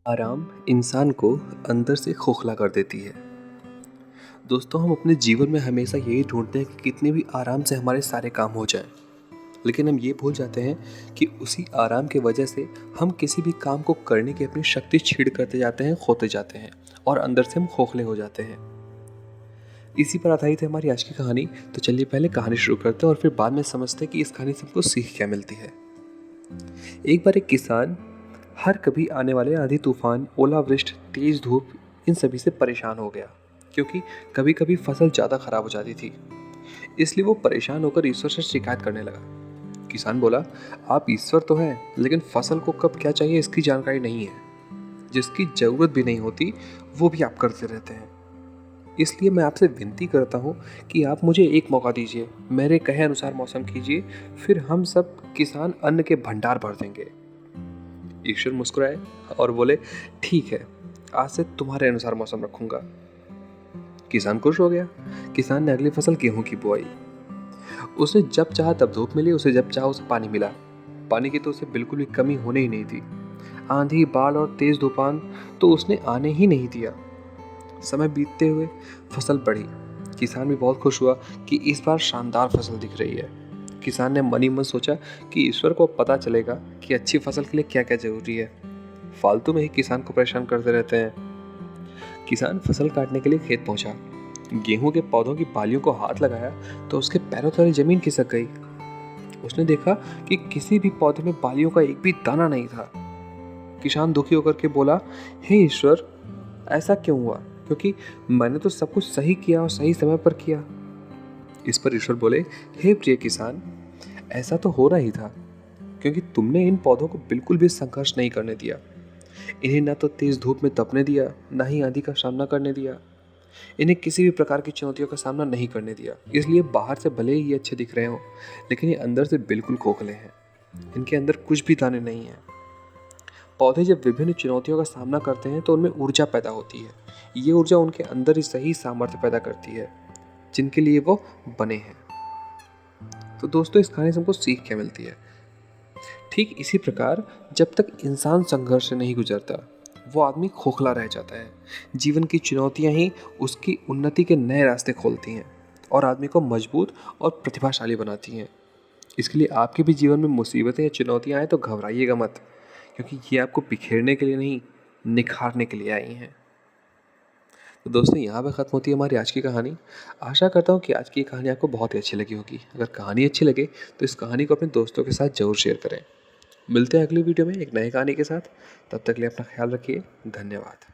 आराम इंसान को अंदर से खोखला कर देती है। दोस्तों, हम अपने जीवन में हमेशा यही ढूंढते हैं कि कितने भी आराम से हमारे सारे काम हो जाएं, लेकिन हम ये भूल जाते हैं कि उसी आराम की वजह से हम किसी भी काम को करने की अपनी शक्ति छीड़ करते जाते हैं, खोते जाते हैं और अंदर से हम खोखले हो जाते हैं। इसी पर आधारित है हमारी आज की कहानी। तो चलिए पहले कहानी शुरू करते हैं और फिर बाद में समझते हैं कि इस कहानी से हमको सीख क्या मिलती है। एक बार एक किसान हर कभी आने वाले आंधी तूफान, ओलावृष्टि, तेज धूप, इन सभी से परेशान हो गया, क्योंकि कभी कभी फसल ज़्यादा खराब हो जाती थी। इसलिए वो परेशान होकर ईश्वर से शिकायत करने लगा। किसान बोला, आप ईश्वर तो हैं, लेकिन फसल को कब क्या चाहिए इसकी जानकारी नहीं है। जिसकी ज़रूरत भी नहीं होती वो भी आप करते रहते हैं। इसलिए मैं आपसे विनती करता हूँ कि आप मुझे एक मौका दीजिए, मेरे कहे अनुसार मौसम कीजिए, फिर हम सब किसान अन्न के भंडार भर देंगे। ईश्वर मुस्कुराए और बोले, ठीक है, आज से तुम्हारे अनुसार मौसम रखूंगा। किसान खुश हो गया। किसान ने अगली फसल गेहूं की बुआई। उसे जब चाहा तब धूप मिली, उसे जब चाहा उसे पानी मिला। पानी की तो उसे बिल्कुल भी कमी होने ही नहीं थी। आंधी, बाढ़ और तेज तूफान तो उसने आने ही नहीं दिया। समय बीतते हुए फसल बढ़ी। किसान भी बहुत खुश हुआ कि इस बार शानदार फसल दिख रही है। किसान ने मन ही मन सोचा कि ईश्वर को पता चलेगा कि अच्छी फसल के लिए क्या क्या जरूरी है। फालतू में ही किसान को परेशान करते रहते हैं। किसान फसल काटने के लिए खेत पहुंचा। गेहूं के पौधों की बालियों को हाथ लगाया तो उसके पैरों तले जमीन खिसक गई। उसने देखा कि किसी भी पौधे में बालियों का एक भी दाना नहीं था। किसान दुखी होकर के बोला, हे ईश्वर, ऐसा क्यों हुआ? क्योंकि मैंने तो सब कुछ सही किया और सही समय पर किया। इस पर ईश्वर बोले, हे प्रिय किसान, ऐसा तो हो रहा ही था, क्योंकि तुमने इन पौधों को बिल्कुल भी संघर्ष नहीं करने दिया। इन्हें ना तो तेज धूप में तपने दिया, ना ही आंधी का सामना करने दिया। इन्हें किसी भी प्रकार की चुनौतियों का सामना नहीं करने दिया। इसलिए बाहर से भले ही ये अच्छे दिख रहे हो, लेकिन ये अंदर से बिल्कुल खोखले हैं। इनके अंदर कुछ भी दाने नहीं है। पौधे जब विभिन्न चुनौतियों का सामना करते हैं तो उनमें ऊर्जा पैदा होती है। ये ऊर्जा उनके अंदर ही सही सामर्थ्य पैदा करती है जिनके लिए वो बने हैं। तो दोस्तों, इस कहानी से हमको सीख क्या मिलती है? ठीक इसी प्रकार जब तक इंसान संघर्ष से नहीं गुजरता, वो आदमी खोखला रह जाता है। जीवन की चुनौतियां ही उसकी उन्नति के नए रास्ते खोलती हैं और आदमी को मजबूत और प्रतिभाशाली बनाती हैं। इसके लिए आपके भी जीवन में मुसीबतें या चुनौतियां आए तो घबराइएगा मत, क्योंकि ये आपको बिखेरने के लिए नहीं, निखारने के लिए आई हैं। तो दोस्तों, यहाँ पे ख़त्म होती है हमारी आज की कहानी। आशा करता हूँ कि आज की कहानी आपको बहुत ही अच्छी लगी होगी। अगर कहानी अच्छी लगे तो इस कहानी को अपने दोस्तों के साथ ज़रूर शेयर करें। मिलते हैं अगली वीडियो में एक नई कहानी के साथ। तब तक के लिए अपना ख्याल रखिए। धन्यवाद।